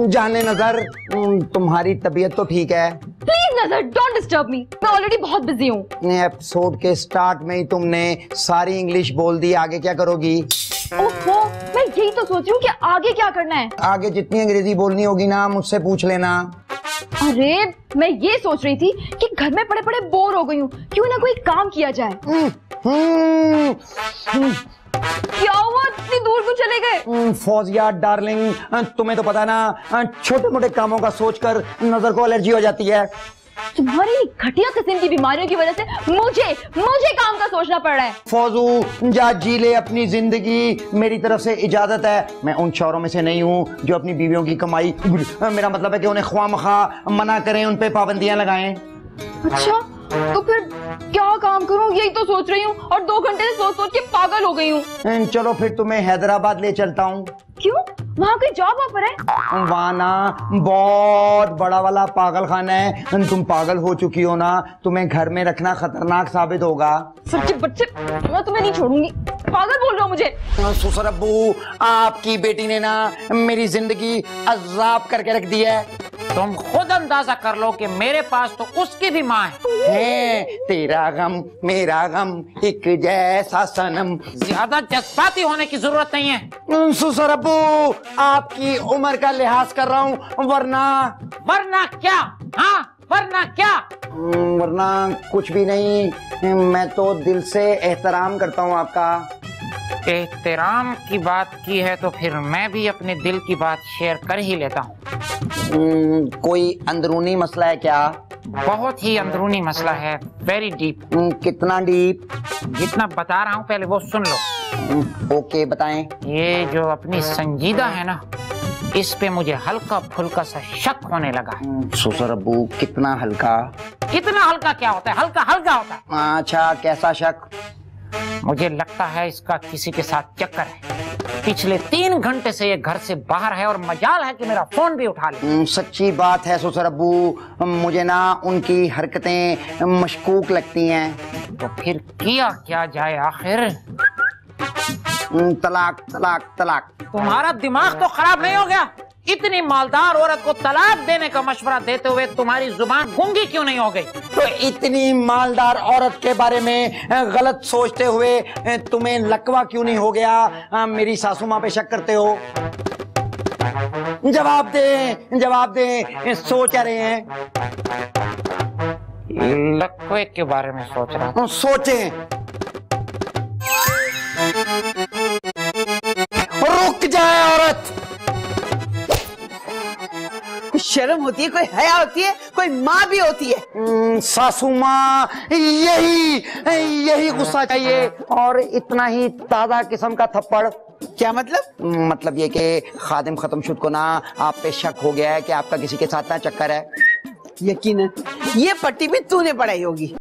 जाने नजर, तुम्हारी तबीयत तो ठीक है? प्लीज नजर, डोंट डिस्टर्ब मी, मैं ऑलरेडी बहुत बिजी हूँ। एपिसोड के स्टार्ट में ही तुमने सारी इंग्लिश बोल दी, आगे क्या करोगी? ओहो, मैं यही तो सोच रही हूँ कि आगे क्या करना है। आगे जितनी अंग्रेजी बोलनी होगी ना, मुझसे पूछ लेना। अरे मैं ये सोच रही थी कि घर में पड़े पड़े बोर हो गई हूँ, क्यों ना कोई काम किया जाए। क्या हुआ, इतनी दूर क्यों चले गए? फौजिया डार्लिंग, तुम्हें तो पता ना, छोटे मोटे कामों का सोचकर नजर को एलर्जी हो जाती है। तुम्हारी घटिया किस्म की बीमारियों की वजह से मुझे काम का सोचना पड़ रहा है। फौजू, जा जी ले अपनी जिंदगी, मेरी तरफ से इजाजत है। मैं उन शौरों में से नहीं हूँ जो अपनी बीवियों की कमाई, मेरा मतलब है कि उन्हें ख्वामखा मना करें, उन पे पाबंदियां लगाएं। अच्छा, तो फिर क्या काम करूं, यही तो सोच रही हूँ, और 2 घंटे से सोच सोच के पागल हो गई हूँ। चलो फिर तुम्हें हैदराबाद ले चलता हूँ। क्यों, वहाँ कोई जॉब ऑफर है? वहाँ ना बहुत बड़ा वाला पागल खाना है, तुम पागल हो चुकी हो ना, तुम्हें घर में रखना खतरनाक साबित होगा। सच्चे बच्चे, मैं तुम्हें नहीं छोड़ूंगी, पागल बोल रहे हो मुझे। ससुर अब्बू, आपकी बेटी ने ना मेरी जिंदगी अजाब करके रख दी है। तुम खुद अंदाजा कर लो कि मेरे पास तो उसकी भी माँ है। तेरा गम मेरा गम एक जैसा सनम। ज्यादा जज्बाती होने की जरूरत नहीं है। ससुर अब्बू, आपकी उम्र का लिहाज कर रहा हूँ, वरना क्या? हाँ, वरना क्या? वरना कुछ भी नहीं, मैं तो दिल से एहतराम करता हूँ आपका। एहतराम की बात की है तो फिर मैं भी अपने दिल की बात शेयर कर ही लेता हूँ। कोई अंदरूनी मसला है क्या? बहुत ही अंदरूनी मसला है, वेरी डीप। कितना डीप? जितना बता रहा हूँ पहले वो सुन लो। ओके, बताएं। ये जो अपनी संजीदा है ना, इस पे मुझे हल्का फुल्का सा शक होने लगा है। ससुर अब्बू, कितना हल्का? कितना हल्का क्या होता है? हल्का हल्का होता है। अच्छा, कैसा शक? मुझे लगता है इसका किसी के साथ चक्कर है। पिछले 3 घंटे से ये घर से बाहर है और मजाल है कि मेरा फोन भी उठा ले। सच्ची बात है ससुर अब्बू, मुझे ना उनकी हरकतें मशकूक लगती हैं। तो फिर किया क्या जाए आखिर? तलाक तलाक तलाक। तुम्हारा दिमाग तो खराब नहीं हो गया? इतनी मालदार औरत को तलाक देने का मशवरा देते हुए तुम्हारी जुबान गूंगी क्यों नहीं हो गई? तो इतनी मालदार औरत के बारे में गलत सोचते हुए तुम्हें लकवा क्यों नहीं हो गया? मेरी सासू माँ पे शक करते हो? जवाब दे, जवाब दे, सोच क्या रहे हैं? लकवे के बारे में सोच रहा हूँ। सोचें। रुक जाए औरत। शर्म होती है, कोई हया होती है, कोई माँ भी होती है। सासू माँ, यही गुस्सा चाहिए, और इतना ही ताजा किस्म का थप्पड़। क्या मतलब? मतलब ये कि खादिम खत्म शुद को ना आप पे शक हो गया है कि आपका किसी के साथ ना चक्कर है। यकीनन ये पट्टी भी तूने पढ़ाई होगी।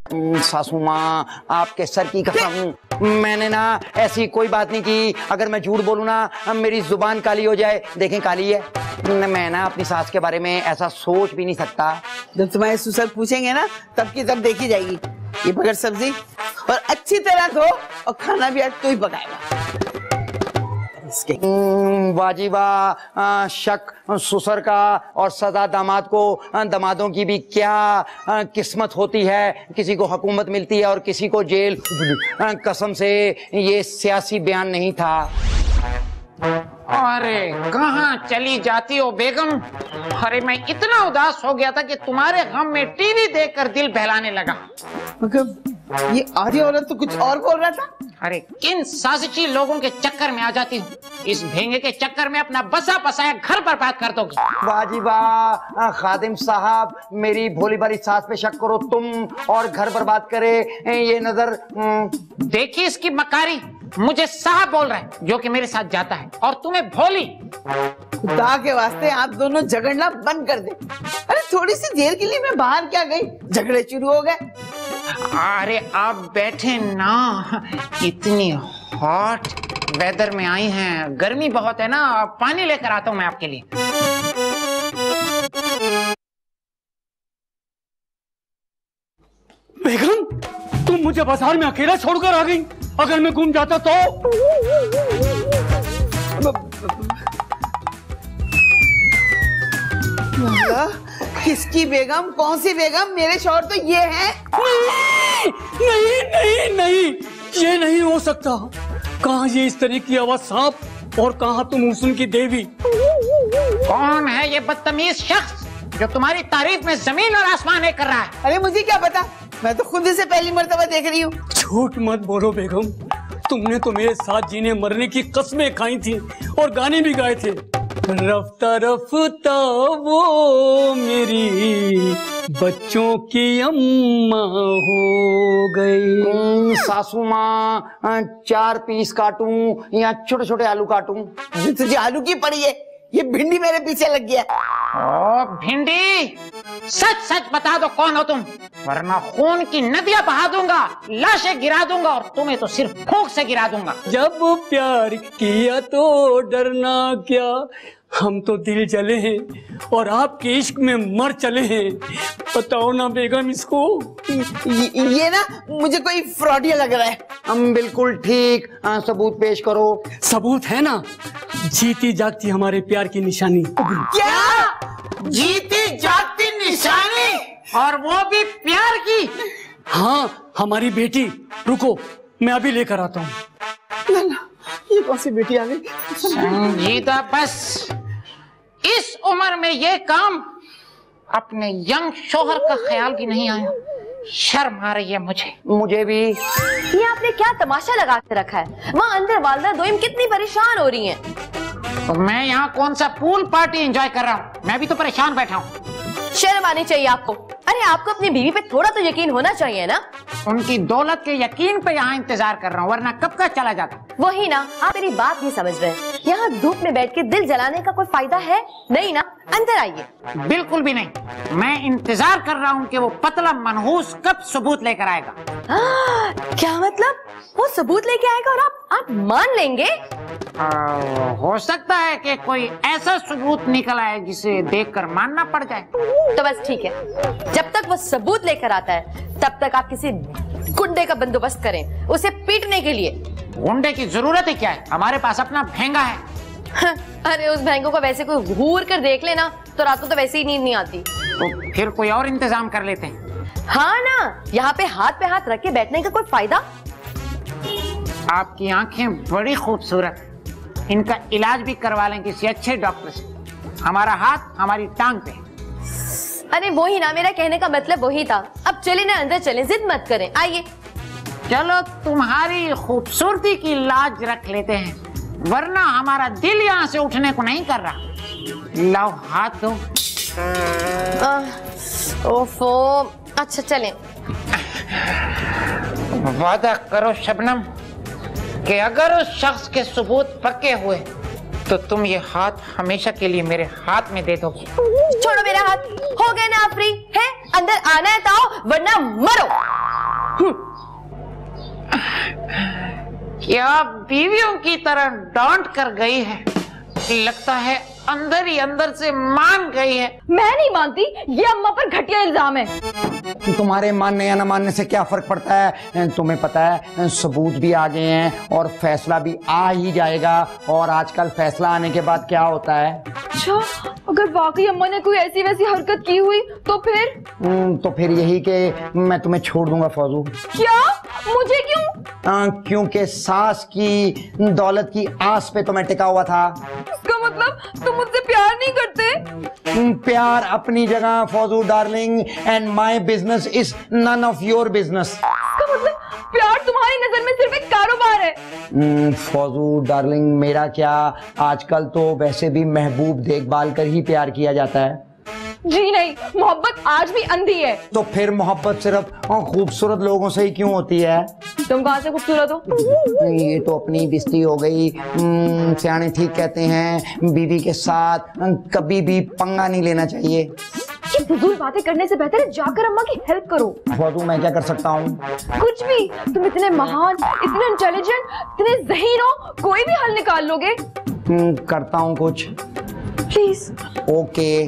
सासू माँ, आपके सर की कसम, मैंने ना ऐसी कोई बात नहीं की। अगर मैं झूठ बोलूँ ना, मेरी जुबान काली हो जाए। देखें, काली है। मैं ना अपनी सास के बारे में ऐसा सोच भी नहीं सकता। जब तुम्हारे ससुर पूछेंगे ना, तब की तब देखी जाएगी। ये पकड़ सब्जी और अच्छी तरह धो, और खाना भी आज तू ही पकाएगा। वाजिबा, शक ससुर का और सजा दामाद को। दामादों की भी क्या किस्मत होती है, किसी को हुकूमत मिलती है और किसी को जेल। कसम से ये सियासी बयान नहीं था। अरे कहाँ चली जाती हो बेगम? अरे मैं इतना उदास हो गया था कि तुम्हारे गम में टीवी देखकर दिल बहलाने लगा। मगर ये आधी औरत तो कुछ और बोल रहा था। अरे किन साजिशी लोगों के चक्कर में आ जाती हूँ। इस भेंगे के चक्कर में अपना बसा बसाया घर बर्बाद कर दोगी। वाजिबा, खादिम साहब, मेरी भोली भाली सास पे शक करो तुम, और घर बर्बाद करे ये नजर। देखिए इसकी मकारी, मुझे साहब बोल रहा है जो कि मेरे साथ जाता है, और तुम्हें भोली। खुदा के वास्ते आप दोनों झगड़ना बंद कर दे। अरे थोड़ी सी देर के लिए मैं बाहर क्या गई, झगड़े शुरू हो गए। अरे आप बैठे ना, इतनी हॉट वेदर में आई हैं, गर्मी बहुत है ना, पानी लेकर आता हूं मैं आपके लिए। मुझे बाजार में अकेला छोड़कर आ गई। अगर मैं गुम जाता तो? किसकी बेगम? कौन सी बेगम? मेरे शौहर तो ये हैं। नहीं नहीं नहीं, ये नहीं हो सकता। कहाँ ये इस तरह की आवाज सांप और कहाँ तुम उसन की देवी? कौन है ये बदतमीज शख्स जो तुम्हारी तारीफ में जमीन और आसमान एक कर रहा है? अरे मुझे क्या पता, मैं तो खुद इसे पहली मर्तबा देख रही हूँ। झूठ मत बोलो बेगम, तुमने तो मेरे साथ जीने मरने की कसमें खाई थी और गाने भी गाए थे। रफ्ता रफ्ता वो मेरी बच्चों की अम्मा हो गई। सासू माँ 4 पीस काटूं या छोटे छोटे आलू काटूं? तुझे आलू की पड़ी है, ये भिंडी मेरे पीछे लग गया। ओ भिंडी, सच सच बता दो कौन हो तुम, वरना खून की नदियां बहा दूंगा, लाशें गिरा दूंगा और तुम्हें तो सिर्फ फूंक से गिरा दूंगा। जब प्यार किया तो डरना क्या, हम तो दिल जले हैं और आपके इश्क में मर चले हैं। बताओ ना बेगम इसको। ये ना मुझे कोई फ्रॉडिया लग रहा है। हम बिल्कुल ठीक। सबूत पेश करो। सबूत है ना, जीती जागती हमारे प्यार की निशानी। क्या? जीती जागती निशानी? और वो भी प्यार की? हाँ, हमारी बेटी। रुको, मैं अभी लेकर आता हूँ। ये कौन सी बेटी आ गई? संजीदा, बस इस उम्र में ये काम अपने यंग शोहर का ख्याल भी नहीं आया। शर्म आ रही है मुझे भी। ये आपने क्या तमाशा लगा के रखा है? वहाँ अंदर वालदा दोइम कितनी परेशान हो रही हैं। तो मैं यहाँ कौन सा पूल पार्टी एंजॉय कर रहा हूँ, मैं भी तो परेशान बैठा हूँ। शर्म आनी चाहिए आपको। अरे आपको अपनी बीवी पे थोड़ा तो यकीन होना चाहिए ना। उनकी दौलत के यकीन पे यहाँ इंतजार कर रहा हूँ, वरना कब का चला जाता। वही ना, आप मेरी बात नहीं समझ रहे। यहाँ धूप में बैठ के दिल जलाने का कोई फायदा है नहीं ना। अंदर आइए। बिल्कुल भी नहीं, मैं इंतजार कर रहा हूँ कि वो पतला मनहूस कब सबूत लेकर आएगा। क्या मतलब? वो सबूत लेके आएगा और आप मान लेंगे? हो सकता है कि कोई ऐसा सबूत निकल आए जिसे देखकर मानना पड़ जाए। तो बस ठीक है, जब तक वो सबूत लेकर आता है तब तक आप किसी गुंडे का बंदोबस्त करें उसे पीटने के लिए। गुंडे की जरूरत ही क्या है, हमारे पास अपना भेंगा है। अरे उस भेंगो को वैसे कोई घूर कर देख लेना तो रात को तो वैसे ही नींद नहीं आती। तो फिर कोई और इंतजाम कर लेते हैं। हाँ ना, यहाँ पे हाथ रख के बैठने का कोई फायदा? आपकी आंखें बड़ी खूबसूरत, इनका इलाज भी करवा लें किसी अच्छे डॉक्टर से। हमारा हाथ हमारी टांग पे। अरे वही ना, मेरा कहने का मतलब वही था। अब चले ना, अंदर चले, जिद मत करें, आइए। चलो तुम्हारी खूबसूरती की लाज रख लेते हैं, वरना हमारा दिल यहाँ से उठने को नहीं कर रहा। लाओ हाथ दो। ओफो, अच्छा चलें। वादा करो शबनम कि अगर उस शख्स के सबूत पक्के हुए तो तुम ये हाथ हमेशा के लिए मेरे हाथ में दे दोगी। छोड़ो मेरा हाथ। हो गए ना आप फ्री? है अंदर आना है तो आओ, वरना मरो। क्या बीवियों की तरह डांट कर गई है, लगता है अंदर ही अंदर से मान गई है। मैं नहीं मानती, ये अम्मा पर घटिया इल्जाम है। तुम्हारे मानने या न मानने से क्या फर्क पड़ता है? तुम्हें पता है सबूत भी आ गए हैं और फैसला भी आ ही जाएगा। और आजकल फैसला आने के बाद क्या होता है? अच्छा, अगर वाकई अम्मा ने कोई ऐसी वैसी हरकत की हुई तो फिर यही कि मैं तुम्हें छोड़ दूंगा फौजू। क्या? मुझे क्यों? क्योंकि सास की दौलत की आस पे तो मैं टिका हुआ था। इसका मतलब तुम मुझसे प्यार नहीं करते? प्यार अपनी जगह फौजू darling, and my business is none of your business. इसका मतलब प्यार तुम्हारी नजर में सिर्फ एक कारोबार है? फौजू डार्लिंग, मेरा क्या, आजकल तो वैसे भी महबूब देखभाल कर ही प्यार किया जाता है। जी नहीं, मोहब्बत आज भी अंधी है। तो फिर मोहब्बत सिर्फ खूबसूरत लोगों से ही क्यों होती है? तुम कहाँ से खूबसूरत हो? ये तो अपनी बिस्ती हो गई। सियाने ठीक कहते हैं, बीवी के साथ कभी भी पंगा नहीं लेना चाहिए। ये फिजूल बातें करने से बेहतर है जाकर अम्मा की हेल्प करो। फौजू, मैं क्या कर सकता हूँ? कुछ भी। तुम इतने महान, इतने इंटेलिजेंट, इतने ज़हीन हो, कोई भी हल निकाल लोगे। करता हूँ कुछ। Please. Okay.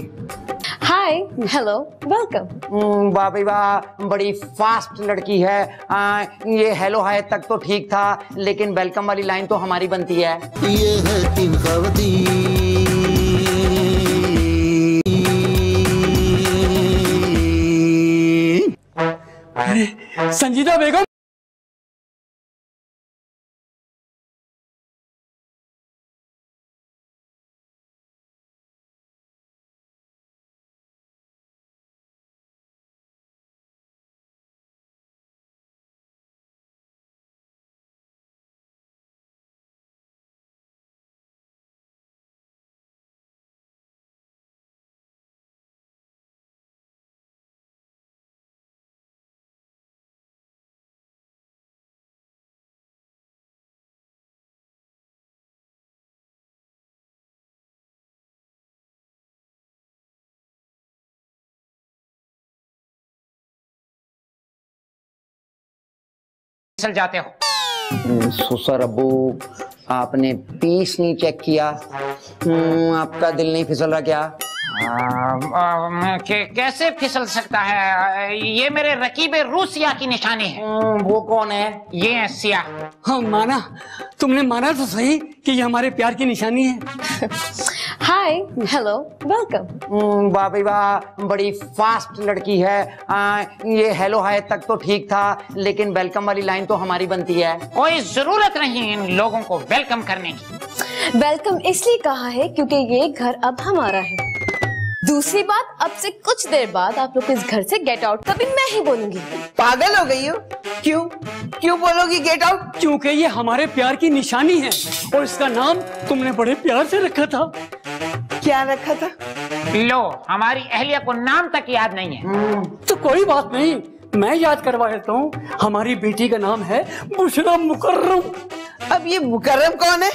Hi, hello, welcome. वाह भाई वाह, बड़ी फास्ट लड़की है। ये हेलो हाय तक तो ठीक था, लेकिन वेलकम वाली लाइन तो हमारी बनती है। ये है तीन अरे संजीदा बेगम, फिसल जाते हो। सुसर अब्बू, आपने पीस नहीं चेक किया? आपका दिल नहीं फिसल रहा क्या? कैसे फिसल सकता है? ये मेरे रकीबे रूसिया की निशानी है। वो कौन है? ये है सिया। हाँ माना, तुमने माना तो सही कि ये हमारे प्यार की निशानी है। हाय, हेलो, वेलकम। वाह भाई वाह, बड़ी फास्ट लड़की है। ये हेलो हाय तक तो ठीक था, लेकिन वेलकम वाली लाइन तो हमारी बनती है। कोई जरूरत नहीं इन लोगों को वेलकम करने की। वेलकम इसलिए कहा है क्योंकि ये घर अब हमारा है। दूसरी बात, अब से कुछ देर बाद आप लोग इस घर से गेट आउट का भी मैं ही बोलूंगी। पागल हो गई हो? क्यों क्यों बोलोगी गेट आउट? क्योंकि ये हमारे प्यार की निशानी है और इसका नाम तुमने बड़े प्यार से रखा था। क्या रखा था? लो, हमारी अहलिया को नाम तक याद नहीं है। तो कोई बात नहीं, मैं याद करवा देता हूँ। हमारी बेटी का नाम है बुशरा मुकर्रम। अब ये मुकर्रम कौन है?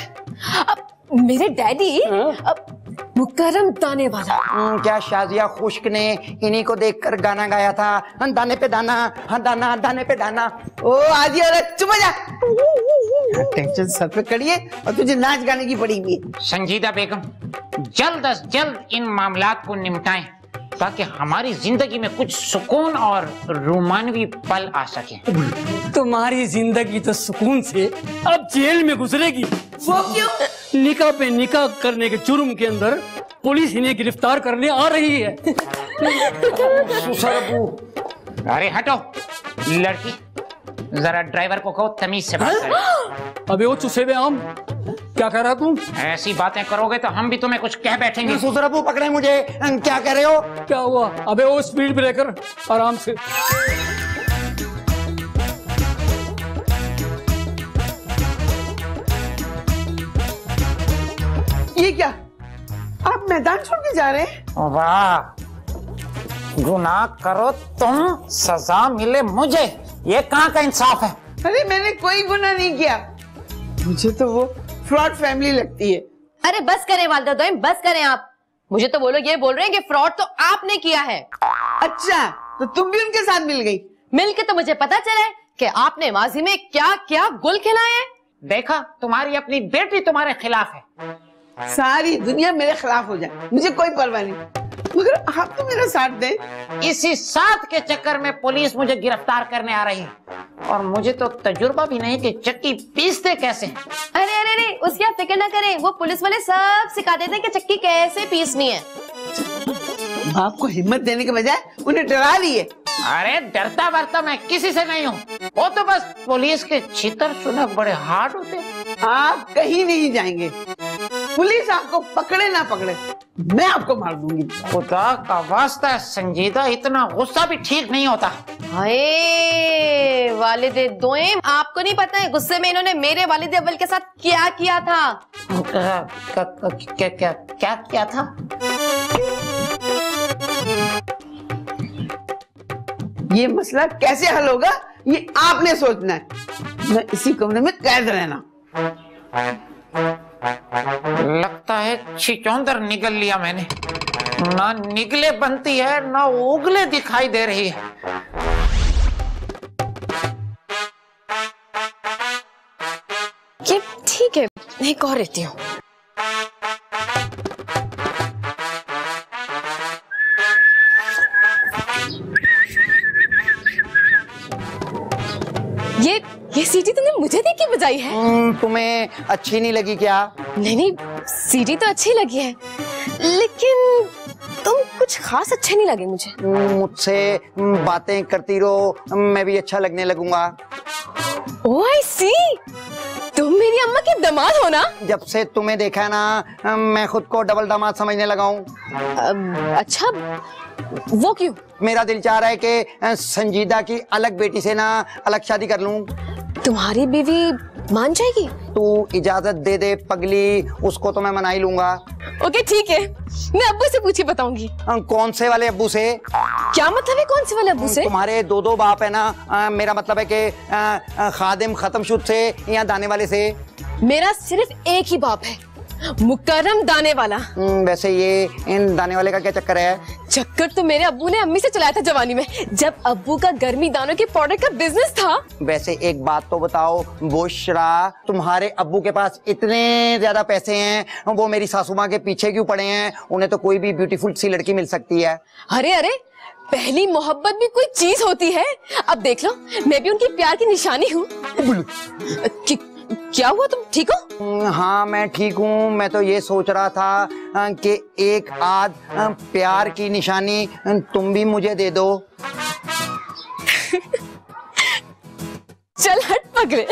अब मेरे डैडी मुकर्रम दाने वाला। क्या शाजिया खुश्क ने इन्हीं को देखकर गाना गाया था? दाने पे दाना, दाना दाने पे दाना। ओ आजी औरत, चुप हो जा। टेंशन सर पे कड़ी है और तुझे नाच गाने की पड़ी हुई है। संजीदा बेगम, जल्द अज जल्द इन मामलात को निपटाएं ताकि हमारी जिंदगी में कुछ सुकून और रोमानवी पल आ सके। तुम्हारी जिंदगी तो सुकून से अब जेल में गुजरेगी। वो क्यों? निकाह पे निकाह करने के जुर्म के अंदर पुलिस इन्हें गिरफ्तार करने आ रही है। सुसर अब्बू, अरे हटो लड़की, जरा ड्राइवर को कहो तमीज से बात करे। अबे वो चुसे हुए आम, क्या कह रहा तू? ऐसी बातें करोगे तो हम भी तुम्हें कुछ कह बैठेंगे। सुसर अब्बू पकड़े मुझे, क्या कह रहे हो? क्या हुआ? अबे वो स्पीड ब्रेकर, आराम से। ये क्या, आप मैदान छोड़ के जा रहे हैं? वाह, गुनाह करो तुम, सजा मिले मुझे, ये कहाँ का इंसाफ है? अरे मैंने कोई गुनाह नहीं किया, मुझे तो वो फ्रॉड फैमिली लगती है। अरे बस करें वालिदा दोयम, बस करें आप। मुझे तो वो लोग ये बोल रहे हैं कि फ्रॉड तो आपने किया है। अच्छा, तो तुम भी उनके साथ मिल गई? मिलके तो मुझे पता चला है कि आपने माजी में क्या क्या गुल खिलाए हैं। देखा, तुम्हारी अपनी बेटी तुम्हारे खिलाफ है। सारी दुनिया मेरे खिलाफ हो जाए, मुझे कोई परवाह नहीं, मगर आप तो मेरा साथ दें। इसी साथ के चक्कर में पुलिस मुझे गिरफ्तार करने आ रही है और मुझे तो तजुर्बा भी नहीं कि चक्की पीसते कैसे हैं। अरे अरे अरे, उसकी आप फिक्र ना करें, वो पुलिस वाले सब सिखा देते हैं कि चक्की कैसे पीसनी है। आपको हिम्मत देने के बजाय उन्हें डरा लिए। अरे डरता वरता मैं किसी से नहीं हूँ, वो तो बस पुलिस के छितर सुनक बड़े हार्ड होते हैं। आप कहीं नहीं जाएंगे, पुलिस आपको पकड़े ना पकड़े, मैं आपको मार दूंगी। खुदा का वास्ता संजीदा, इतना गुस्सा भी ठीक नहीं होता। हाय वालिदे दोयम, आपको नहीं पता है गुस्से में इन्होंने मेरे वालिदे अव्वल के साथ क्या किया था? क्या क्या था? ये मसला कैसे हल होगा ये आपने सोचना है, मैं इसी कमरे में कैद रहना। लगता है छिचौंदर निगल लिया मैंने, ना निगले बनती है ना उगले दिखाई दे रही है। ये ठीक है, एक और रहती हूँ। सजाई है। तुम्हें अच्छी नहीं लगी क्या? नहीं नहीं, सीढ़ी तो अच्छी लगी है, लेकिन तुम कुछ खास अच्छे नहीं लगे मुझे। मुझसे बातें करती रहो, मैं भी अच्छा लगने लगूंगा। ओह आई सी, तुम मेरी अम्मा के दामाद हो ना? जब से तुम्हें देखा है ना, मैं खुद को डबल दामाद समझने लगा हूँ। अच्छा, वो क्यों? मेरा दिल चाह रहा है कि संजीदा की अलग बेटी से ना अलग शादी कर लूं। तुम्हारी बीवी मान जाएगी? तू इजाजत दे दे पगली, उसको तो मैं मना ही लूंगा। ओके ठीक है, मैं अब्बू से पूछी बताऊंगी। कौन से वाले अब्बू से? क्या मतलब है कौन से वाले अब्बू से? तुम्हारे दो बाप है ना। मेरा मतलब है कि खादिम खत्मशुद से या दाने वाले से। मेरा सिर्फ एक ही बाप है, मुकर्रम दाने वाला। वैसे ये इन दाने वाले का क्या चक्कर है? चक्कर तो मेरे अब्बू ने अम्मी से चलाया था जवानी में, जब अब्बू का गर्मी दानों के पाउडर का बिजनेस था। वैसे एक बात तो बताओ बुशरा, तुम्हारे अब्बू के पास इतने ज्यादा पैसे हैं, वो मेरी सासू माँ के पीछे क्यों पड़े हैं? उन्हें तो कोई भी ब्यूटीफुल सी लड़की मिल सकती है। अरे अरे, पहली मोहब्बत भी कोई चीज होती है। अब देख लो, मैं भी उनकी प्यार की निशानी हूँ। क्या हुआ, तुम ठीक हो? हाँ मैं ठीक हूँ। मैं तो ये सोच रहा था कि एक आध प्यार की निशानी तुम भी मुझे दे दो। चल हट पगले।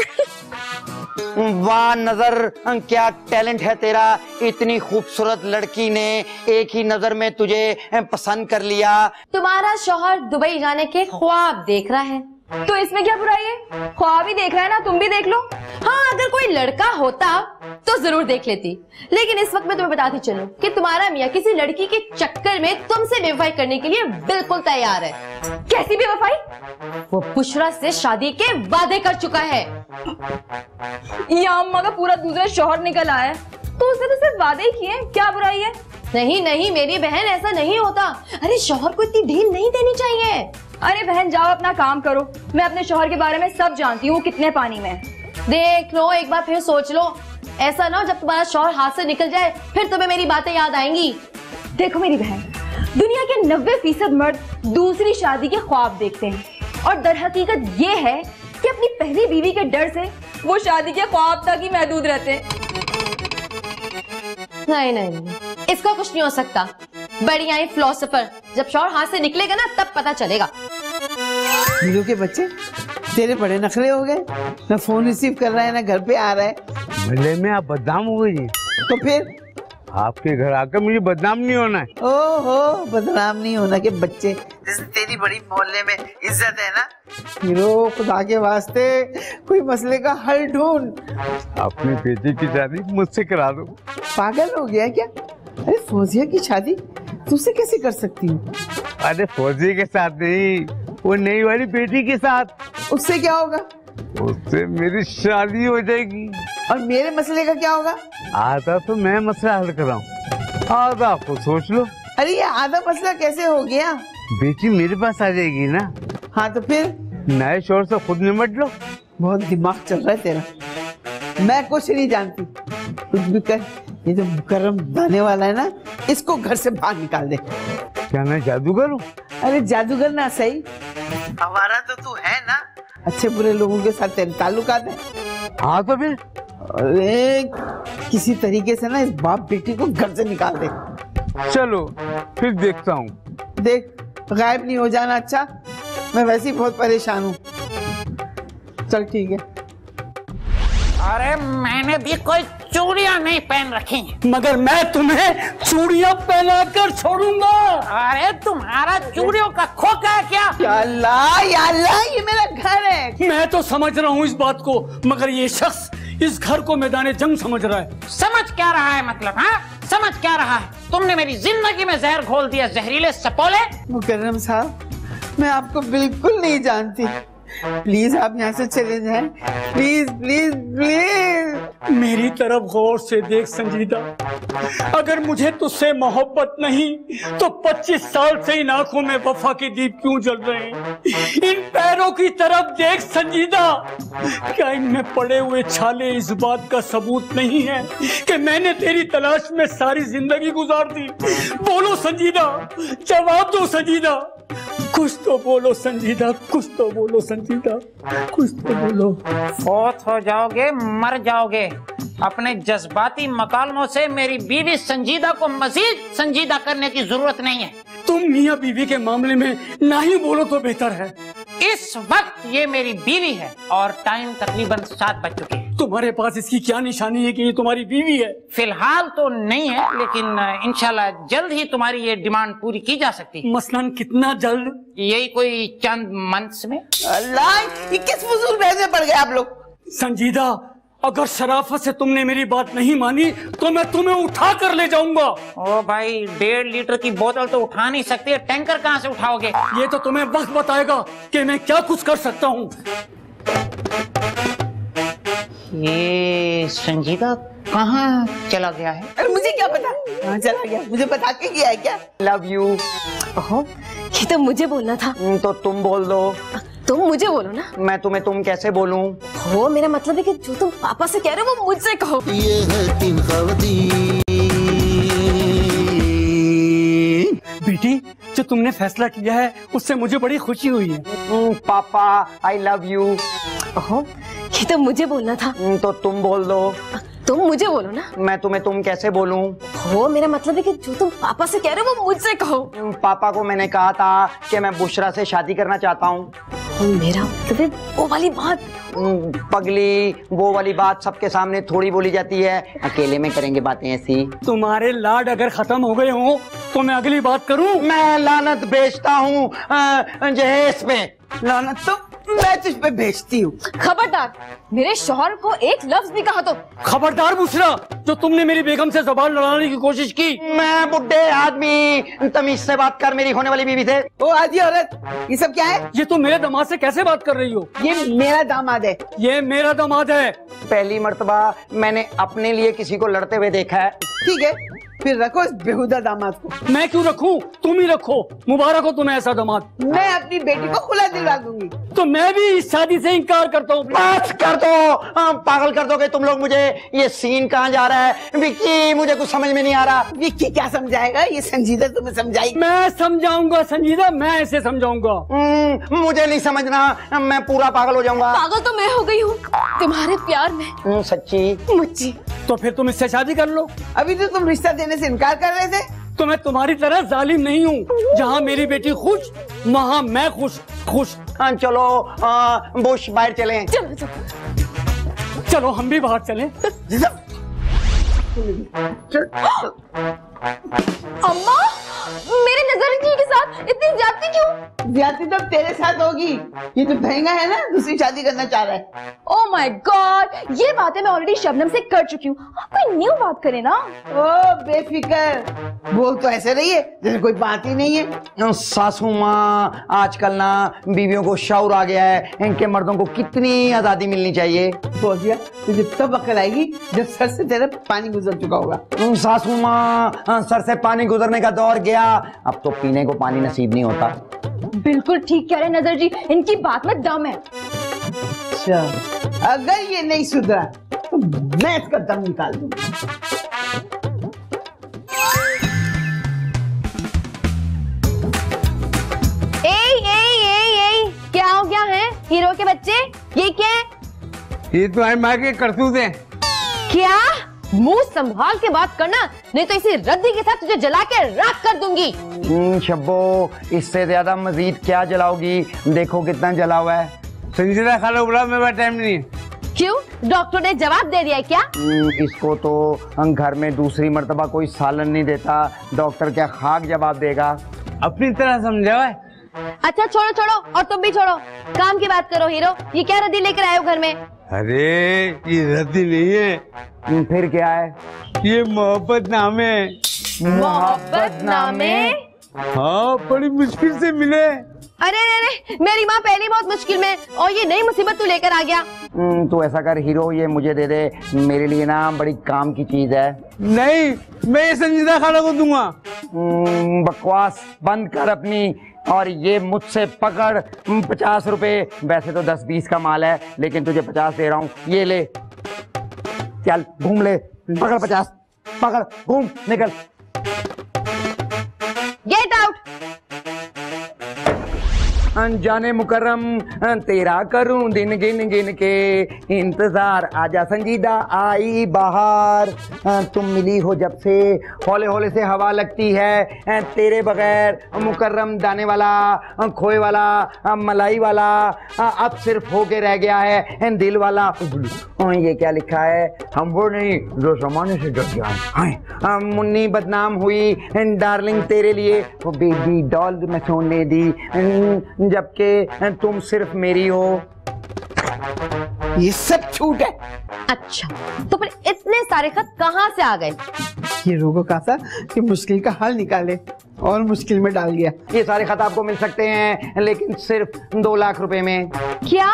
वाह नजर, क्या टैलेंट है तेरा। इतनी खूबसूरत लड़की ने एक ही नजर में तुझे पसंद कर लिया। तुम्हारा शौहर दुबई जाने के ख्वाब देख रहा है, तो इसमें क्या बुराई है? ख्वाब ही देख रहा है ना, तुम भी देख लो। हाँ, अगर कोई लड़का होता तो जरूर देख लेती, लेकिन इस वक्त मैं तुम्हें बताती चलूं कि तुम्हारा मियाँ किसी लड़की के चक्कर में तुमसे बेवफाई करने के लिए बिल्कुल तैयार है। कैसी बेवफाई? वो बुशरा से शादी के वादे कर चुका है। या अम्मा का पूरा दूसरा शौहर निकल आया है, तो उसने तो सिर्फ वादे ही किए, क्या बुराई है? नहीं नहीं मेरी बहन, ऐसा नहीं होता। अरे शौहर को इतनी ढील नहीं देनी चाहिए। अरे बहन जाओ अपना काम करो, मैं अपने शौहर के बारे में सब जानती हूँ, कितने पानी में। देख लो, एक बार फिर सोच लो, ऐसा ना जब तुम्हारा शौहर हाथ से निकल जाए फिर तुम्हें मेरी बातें याद आएंगी। देखो मेरी बहन, दुनिया के 90% मर्द दूसरी शादी के ख्वाब देखते हैं, और दर हकीकत ये है कि अपनी पहली बीवी के डर से वो शादी के ख्वाब तक ही महदूद रहते हैं। नहीं नहीं नहीं, इसका कुछ नहीं हो सकता। बड़ी आई फिलोसोफर, जब शौहर हाथ से निकलेगा ना तब पता चलेगा। हीरो के बच्चे, तेरे बड़े नखरे हो गए, ना फोन रिसीव कर रहा है ना घर पे आ रहा है। भले में आप बदनाम हो गई। तो फिर आपके घर आकर मुझे बदनाम नहीं होना है। ओहो, बदनाम नहीं होना के बच्चे, जैसे तेरी बड़ी मोहल्ले में इज्जत है ना। हीरो, खुदा के वास्ते कोई मसले का हल ढूंढ। अपनी बेटी की शादी मुझसे करा दो। पागल हो गया क्या? अरे फौजिया की शादी तुझसे कैसे कर सकती हूँ? अरे फौजी के साथ नहीं, वो नई वाली बेटी के साथ। उससे क्या होगा? उससे मेरी शादी हो जाएगी। और मेरे मसले का क्या होगा? आधा तो मैं मसला हल कराऊं, आधा आपको सोच लो। अरे ये आधा मसला कैसे हो गया? बेटी मेरे पास आ जाएगी ना। हाँ तो फिर नए शोर से खुद निमट लो। बहुत दिमाग चल रहा है तेरा। मैं कुछ नहीं जानती, कुछ भी कर। ये जो मुकर्रम दाने वाला है ना, इसको घर से बाहर निकाल दे। क्या मैं जादूगर हूँ? अरे जादूगर ना सही, आवारा तो तू है ना। अच्छे बुरे लोगों के साथ तेरे ताल्लुकात है। हाँ तो फिर? अरे किसी तरीके से ना इस बाप बेटी को घर से निकाल दे। चलो फिर देखता हूँ। देख, गायब नहीं हो जाना। अच्छा, मैं वैसे ही बहुत परेशान हूँ। चल ठीक है। अरे मैंने भी कोई चूड़ियां नहीं पहन रखी, मगर मैं तुम्हें चूड़ियां पहना कर छोड़ूंगा। अरे तुम्हारा चूड़ियों का खोखा है क्या? या अल्लाह, या अल्लाह, ये मेरा घर है। मैं तो समझ रहा हूँ इस बात को, मगर ये शख्स इस घर को मैदान जंग समझ रहा है। समझ क्या रहा है मतलब? हाँ, समझ क्या रहा है? तुमने मेरी जिंदगी में जहर घोल दिया, जहरीले सपोले। मुकर्रम साहब, मैं आपको बिल्कुल नहीं जानती। प्लीज आप यहाँ से चले जाएं। Please please please. मेरी तरफ गौर से देख संजीदा, अगर मुझे तुझसे मोहब्बत नहीं तो 25 साल से इन आंखों में वफा के दीप क्यों जल रहे हैं? इन पैरों की तरफ देख संजीदा, क्या इनमें पड़े हुए छाले इस बात का सबूत नहीं है कि मैंने तेरी तलाश में सारी जिंदगी गुजार दी? बोलो संजीदा, जवाब दो संजीदा। कुछ तो बोलो संजीदा, कुछ तो बोलो संजीदा, कुछ तो बोलो। फौत हो जाओगे, मर जाओगे। अपने जज्बाती मकालमों से मेरी बीवी संजीदा को मजीद संजीदा करने की जरूरत नहीं है। तुम मियाँ बीवी के मामले में ना ही बोलो तो बेहतर है। इस वक्त ये मेरी बीवी है और टाइम तकरीबन 7 बज चुके हैं। तुम्हारे पास इसकी क्या निशानी है कि ये तुम्हारी बीवी है? फिलहाल तो नहीं है, लेकिन इंशाल्लाह जल्द ही तुम्हारी ये डिमांड पूरी की जा सकती है। मसलन कितना जल्द? यही कोई चंद मंथ्स में। अल्लाह, ये किस फजूल बहस में पड़ गए आप लोग? संजीदा, अगर शराफत से तुमने मेरी बात नहीं मानी तो मैं तुम्हें उठा कर ले जाऊंगा। ओ भाई, 1.5 लीटर की बोतल तो उठा नहीं सकते, टैंकर कहाँ से उठाओगे? ये तो तुम्हें वक्त बताएगा कि मैं क्या कुछ कर सकता हूँ। ये संजीदा कहाँ चला गया है? अरे मुझे क्या पता कहाँ चला गया, मुझे बता के गया है क्या? Love you. ओहो, ये तो मुझे बोलना था। तो तुम बोल दो। तुम मुझे बोलो ना। मैं तुम्हें तुम कैसे बोलूं? हो, मेरा मतलब है कि जो तुम पापा से कह रहे हो वो मुझसे कहो। ये है 3 ख़वातीन। बेटी, जो तुमने फैसला किया है उससे मुझे बड़ी खुशी हुई है। पापा आई लव यू। ओहो, ये तो मुझे बोलना था। तो तुम बोल दो। तुम मुझे बोलो ना। मैं तुम्हें तुम कैसे बोलूं? हो, मेरा मतलब है कि जो तुम पापा से कह रहे हो वो मुझसे कहो। पापा को मैंने कहा था कि मैं बुशरा से शादी करना चाहता हूँ। मेरा मतलब है वो वाली बात। पगली, वो वाली बात सबके सामने थोड़ी बोली जाती है, अकेले में करेंगे बातें ऐसी। तुम्हारे लाड अगर खत्म हो गए हों तो मैं अगली बात करूं। मैं लानत भेजता हूँ जहेज पे। लानत तो मैं तुझ पे भेजती हूँ। खबरदार, मेरे शौहर को एक लफ्ज भी कहा तो। खबरदार बुशरा, जो तुमने मेरी बेगम से जबान लड़ाने की कोशिश की। मैं बुढ़े आदमी, तमीज से बात कर मेरी होने वाली बीवी से। ओ आदि औरत, ये सब क्या है? ये तुम मेरे दामाद से कैसे बात कर रही हो? ये मेरा दामाद है। ये मेरा दामाद है। पहली मर्तबा मैंने अपने लिए किसी को लड़ते हुए देखा है। ठीक है, फिर रखो इस बेहुदा दामाद को। मैं क्यों रखूं? तुम ही रखो। मुबारक हो तुम्हें ऐसा दामाद। मैं अपनी बेटी को खुला दिलवा दूंगी। तो मैं भी इस शादी से इनकार करता हूँ। बस कर दो, पागल कर दोगे तुम लोग मुझे। ये सीन कहाँ जा रहा है विक्की? मुझे कुछ समझ में नहीं आ रहा। विक्की क्या समझाएगा? ये संजीदा तुम्हें समझाई। मैं समझाऊंगा संजीदा, मैं ऐसे समझाऊंगा। मुझे नहीं समझना, मैं पूरा पागल हो जाऊंगा। पागल तो मैं हो गई हूँ तुम्हारे प्यार में। सच्ची? मुझी। तो फिर तुम इससे शादी कर लो। अभी तो तुम रिश्ता देने से इनकार कर रहे थे। तो मैं तुम्हारी तरह जालिम नहीं हूँ। जहाँ मेरी बेटी खुश, वहाँ मैं खुश। हाँ चलो, बुश बाहर चलें। चलो चलो। चलो हम भी बाहर चलें। अम्मा, मेरे नजर जी के साथ इतनी ज्यादती क्यों? ज्यादती तो तेरे साथ होगी। ये जो महंगा है ना, दूसरी शादी करना चाह रहा है। ओह माय गॉड, ये बातें मैं ऑलरेडी शबनम से कर चुकी हूँ। आप कोई न्यू बात करें ना। ओ बेफिक्र, बोल तो ऐसे रही है जैसे कोई बात ही नहीं है। सासू माँ, आजकल ना बीवियों को शौर आ गया है, इनके मर्दों को कितनी आजादी मिलनी चाहिए। बोल दिया, तुझे तब अकल आएगी जब सर से तेरा पानी गुजर चुका होगा। सासू माँ, सर से पानी गुजरने का दौर गया, अब तो पीने को पानी नसीब नहीं होता। बिल्कुल ठीक कह रहे नजर जी, इनकी बात में दम है। अच्छा, अगर ये नहीं सुधरा तो मैं इसका दम निकाल दूंगा। क्या हो गया है हीरो के बच्चे? ये क्या है? ये तुम्हारी माँ के करतूत है। क्या? मुंह संभाल के बात करना, नहीं तो इसी रद्दी के साथ तुझे जला के राख कर दूंगी। शब्बो, इससे ज्यादा मजीद क्या जलाओगी? देखो कितना जला हुआ है। संजीदा खा लो, बुला, मेरे पास टाइम नहीं है। क्यों? डॉक्टर ने जवाब दे दिया है क्या? इसको तो घर में दूसरी मर्तबा कोई सालन नहीं देता, डॉक्टर क्या खाक जवाब देगा? अपनी तरह समझाओ। अच्छा छोड़ो छोड़ो, और तुम भी छोड़ो, काम की बात करो हीरो। ये क्या रद्दी लेकर आए हो घर में? अरे ये रद्दी नहीं है। फिर क्या है? ये मोहब्बत नामे है। मोहब्बत नामे? हाँ, बड़ी मुश्किल से मिले। अरे अरे, मेरी माँ पहली बहुत मुश्किल में, और ये नई मुसीबत तू लेकर आ गया। तो ऐसा कर हीरो, ये मुझे दे दे, मेरे लिए ना बड़ी काम की चीज है। नहीं, मैं ये संजीदा खाना को दूंगा। बकवास बंद कर अपनी, और ये मुझसे पकड़ 50 रुपए। वैसे तो 10-20 का माल है, लेकिन तुझे 50 दे रहा हूँ, ये ले। चल घूम ले, पकड़ 50, पकड़, घूम, निकल। Get out. जाने मुकर्रम तेरा करूं दिन गिन गिन के इंतजार, आजा संजीदा आई बाहर। तुम मिली हो जब से हौले हौले से हवा लगती है तेरे बगैर, मुकर्रम दाने वाला खोए वाला मलाई वाला अब सिर्फ होके रह गया है दिल वाला। ये क्या लिखा है? हम वो नहीं जो जमाने से डर गया। मुन्नी बदनाम हुई डार्लिंग तेरे लिए, वो बेबी डॉल मैं सोने दी जबकि तुम सिर्फ मेरी हो। ये सब झूठ है। अच्छा, तो फिर इतने सारे खत कहाँ से आ गए? ये रोगो कहा था कि मुश्किल का हल निकाले और मुश्किल में डाल गया। ये सारे खत आपको मिल सकते हैं लेकिन सिर्फ 2 लाख रुपए में। क्या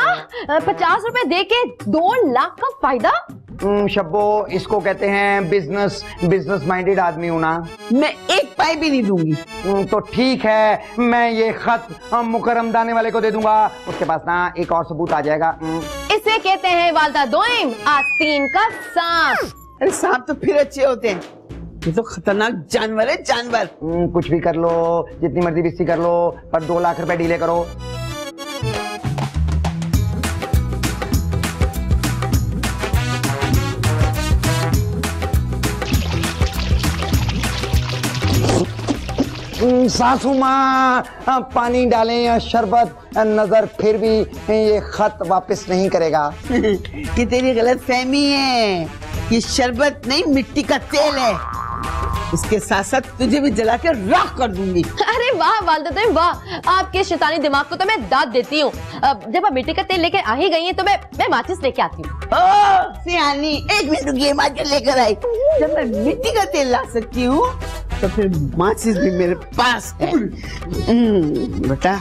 50 रुपए दे के 2 लाख का फायदा? शब्बो, इसको कहते हैं बिजनेस माइंडेड आदमी होना। मैं एक पाई भी नहीं दूंगी। तो ठीक है, मैं ये खत मुकर्रम दाने वाले को दे दूंगा, उसके पास ना एक और सबूत आ जाएगा। इसे कहते हैं वालदा दोइम आस्तीन का सांप। अरे सांप तो फिर अच्छे होते हैं, ये तो खतरनाक जानवर है, जानवर। कुछ भी कर लो, जितनी मर्जी बिस्ती कर लो, पर 2 लाख रुपए डीले करो। सासू माँ पानी डालें या शरबत, नजर फिर भी ये खत वापस नहीं करेगा। ये तेरी गलत फहमी है, ये शरबत नहीं मिट्टी का तेल है। इसके साथ साथ तुझे भी जला के राख कर दूंगी। अरे वाह वालदा वाह, आपके शैतानी दिमाग को तो मैं दाद देती हूँ। जब आप मिट्टी का तेल लेकर आ ही गई हैं तो मैं माचिस लेके आती हूँ। सियानी, एक मिनट रुकिए, माचिस लेकर आई। जब मैं मिट्टी का तेल ला सकती हूँ तो फिर माचिस भी मेरे पास है। बेटा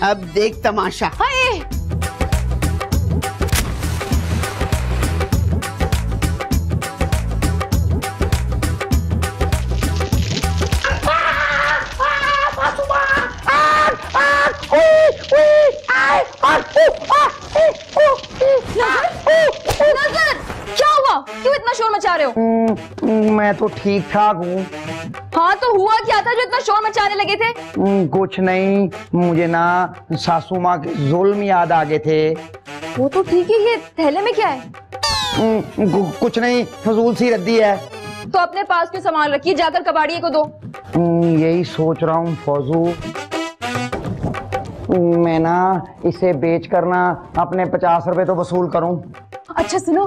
अब देख तमाशा। हाय नजर, क्या हुआ? क्यों इतना शोर मचा रहे हो? मैं तो ठीक ठाक हूँ। हाँ तो हुआ क्या था जो इतना शोर मचाने लगे थे? कुछ नहीं, मुझे ना सासू माँ के जुल्म याद आ गए थे। वो तो ठीक है, ये थैले में क्या है? कुछ नहीं, फजूल सी रद्दी है। तो अपने पास क्यों सामान रखिए, जाकर कबाड़िए को दो। यही सोच रहा हूँ फौजू, मैं ना इसे बेच कर ना अपने 50 रुपए तो वसूल करूं। अच्छा सुनो,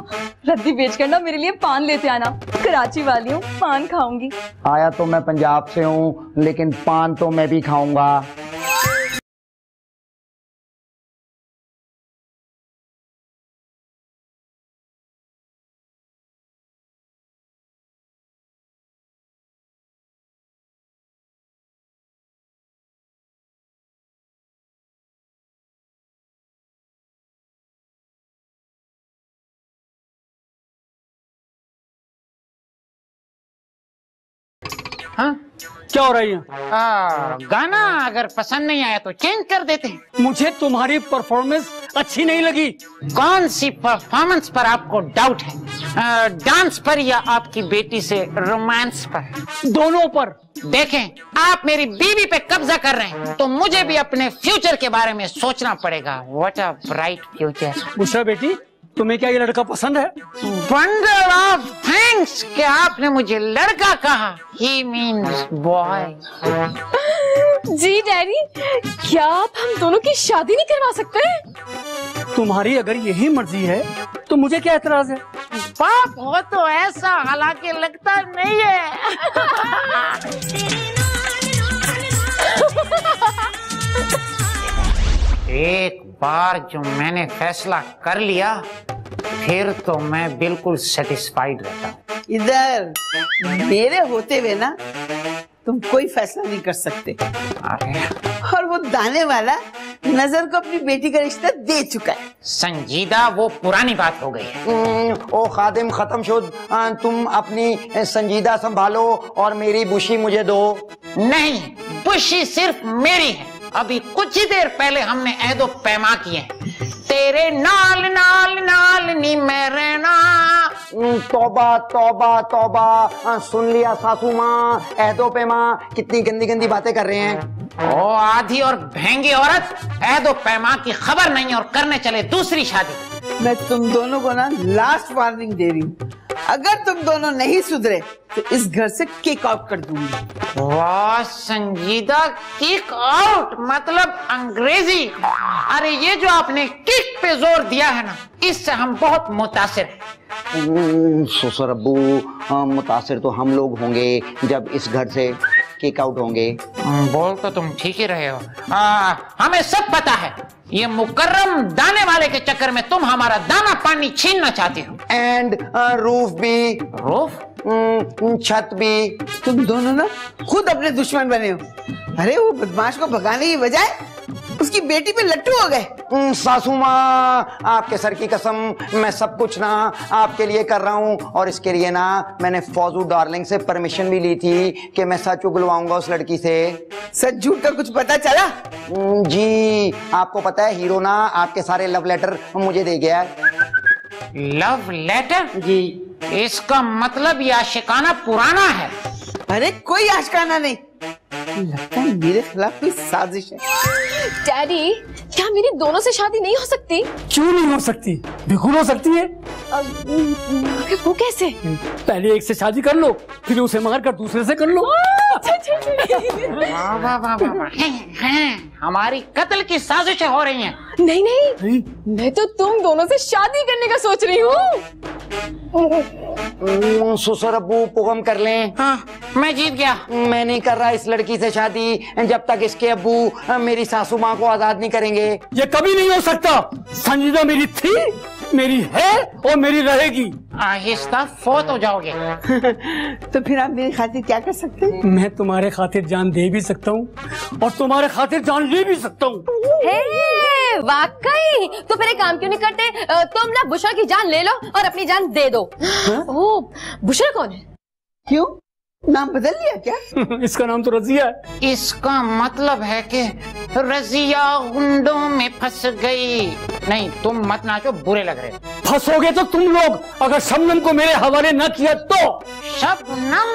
रद्दी बेच कर ना मेरे लिए पान लेते आना, कराची वाली हूँ, पान खाऊंगी। आया तो मैं पंजाब से हूँ लेकिन पान तो मैं भी खाऊंगा। हाँ? क्या हो रहा है? गाना अगर पसंद नहीं आया तो चेंज कर देते हैं। मुझे तुम्हारी परफॉर्मेंस अच्छी नहीं लगी। कौन सी परफॉर्मेंस पर आपको डाउट है? डांस पर या आपकी बेटी से रोमांस पर? दोनों पर। देखें, आप मेरी बीवी पे कब्जा कर रहे हैं तो मुझे भी अपने फ्यूचर के बारे में सोचना पड़ेगा। What a bright future. Bushra बेटी, तुम्हें क्या ये लड़का पसंद है? बंडल ऑफ थैंक्स कि आपने मुझे लड़का कहा। He means boy. जी डैडी, क्या आप हम दोनों की शादी नहीं करवा सकते? तुम्हारी अगर यही मर्जी है तो मुझे क्या एतराज है? बाप हो तो ऐसा, हालांकि लगता नहीं है। एक बार जो मैंने फैसला कर लिया फिर तो मैं बिल्कुल सेटिस्फाइड रहता हूँ। इधर मेरे होते हुए ना तुम कोई फैसला नहीं कर सकते। अरे और वो दाने वाला नजर को अपनी बेटी का रिश्ता दे चुका है। संजीदा, वो पुरानी बात हो गई है। ओ खादिम खत्म शुद, तुम अपनी संजीदा संभालो और मेरी बुशी मुझे दो। नहीं, बुशी सिर्फ मेरी है। अभी कुछ ही देर पहले हमने ऐदो पैमा किए हैं। तेरे नाल नाल नाल नी मेरे ना। तौबा तौबा तौबा, सुन लिया सासू माँ, ऐदो पैमा, कितनी गंदी गंदी बातें कर रहे हैं। ओ आधी और भेंगी औरत, ऐदो पैमा की खबर नहीं और करने चले दूसरी शादी। मैं तुम दोनों को ना लास्ट वार्निंग दे रही हूँ, अगर तुम दोनों नहीं सुधरे तो इस घर से किक आउट कर दूंगी। वाह संजीदा, किक आउट मतलब अंग्रेजी। अरे ये जो आपने किक पे जोर दिया है ना, इससे हम बहुत मुतासिर हैं। ससुर अब्बू, मुतासिर तो हम लोग होंगे जब इस घर से किक आउट होंगे। बोल तो तुम ठीक ही रहे हो। हमें सब पता है, ये मुकर्रम दाने वाले के चक्कर में तुम हमारा दाना पानी छीनना चाहते हो। एंड रूफ भी, रूफ, छत भी। तुम दोनों ना खुद अपने दुश्मन बने हो। अरे वो बदमाश को भगाने की बजाय उसकी बेटी पे लट्टू हो गए। सासू माँ, आपके सर की कसम, मैं सब कुछ ना आपके लिए कर रहा हूँ, और इसके लिए ना मैंने फौजू डार्लिंग से परमिशन भी ली थी कि मैं सच उगलवाऊंगा उस लड़की से। सच झूठ का कुछ पता चला? जी, आपको पता है हीरो ना आपके सारे लव लेटर मुझे दे गया है। Love letter? जी। इसका मतलब ये आशिकाना पुराना है। अरे कोई आशिकाना नहीं, लगता है मेरे खिलाफ कोई साजिश है। डैडी, क्या मेरी दोनों से शादी नहीं हो सकती? क्यों नहीं हो सकती? बिल्कुल हो सकती है। वो कैसे? पहले एक से शादी कर लो, फिर उसे मार कर दूसरे से कर लो। वाह वाह वाह वाह, हमारी कत्ल की साजिशें हो रही हैं। नहीं नहीं, मैं तो तुम दोनों से शादी करने का सोच रही हूँ। ससुर अब्बू पुगम कर लें। हाँ, मैं जीत गया। मैं नहीं कर रहा इस लड़की से शादी जब तक इसके अब्बू मेरी सासू माँ को आजाद नहीं करेंगे। ये कभी नहीं हो सकता। संजीदा मेरी थी, मेरी है और मेरी रहेगी। आहिस्ता फोत हो जाओगे। तो फिर आप मेरी खातिर क्या कर सकते हैं? मैं तुम्हारे खातिर जान दे भी सकता हूँ और तुम्हारे खातिर जान ले भी सकता हूँ। वाकई? तो फिर एक काम क्यों नहीं करते, तुम ना बुशरा की जान ले लो और अपनी जान दे दो। ओ, बुशरा कौन है? क्यों, नाम बदल लिया क्या? इसका नाम तो रजिया है। इसका मतलब है कि रजिया गुंडों में फंस गई। नहीं, तुम मत नाचो, बुरे लग रहे। फंसोगे तो तुम लोग, अगर शबनम को मेरे हवाले न किया तो। शबनम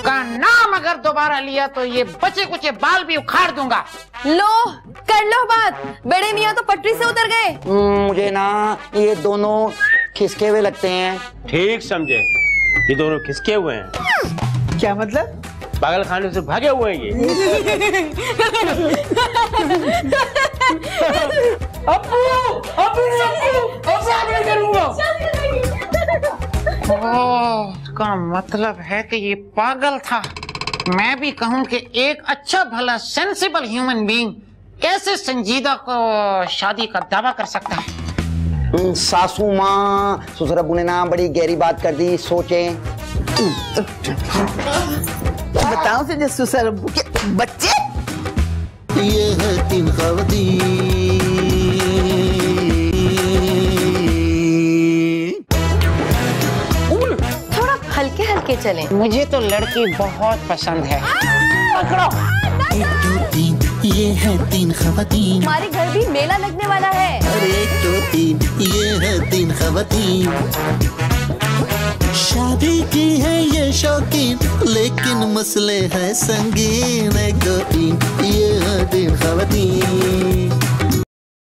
का नाम अगर दोबारा लिया तो ये बचे कुछ बाल भी उखाड़ दूंगा। लो, कर लो बात। बड़े मियाँ तो पटरी से उतर गए। मुझे ना ये दोनों खिसके हुए लगते हैं। ठीक समझे, ये दोनों खिसके हुए हैं। क्या मतलब? पागल खाने से भागे हुए हैं ये। इसका मतलब है कि ये पागल था। मैं भी कहूं कि एक अच्छा भला सेंसिबल ह्यूमन बीइंग कैसे संजीदा को शादी का दावा कर सकता है। सासू माँ, ससुर अब्बू ने ना बड़ी गहरी बात कर दी, सोचें। बताओ तुझे ससुर अब्बू के बच्चे। ये है तीन खवातीन। थोड़ा हल्के हल्के चलें। मुझे तो लड़की बहुत पसंद है। पकड़ो। एक दो तीन, ये है तीन खवातीन। हमारे घर भी मेला लगने वाला है। अरे एक दो तीन, ये है तीन खवातीन। शादी की है ये शौकीन, लेकिन मसले है संगीन। एक दो तीन, ये है तीन खवातीन।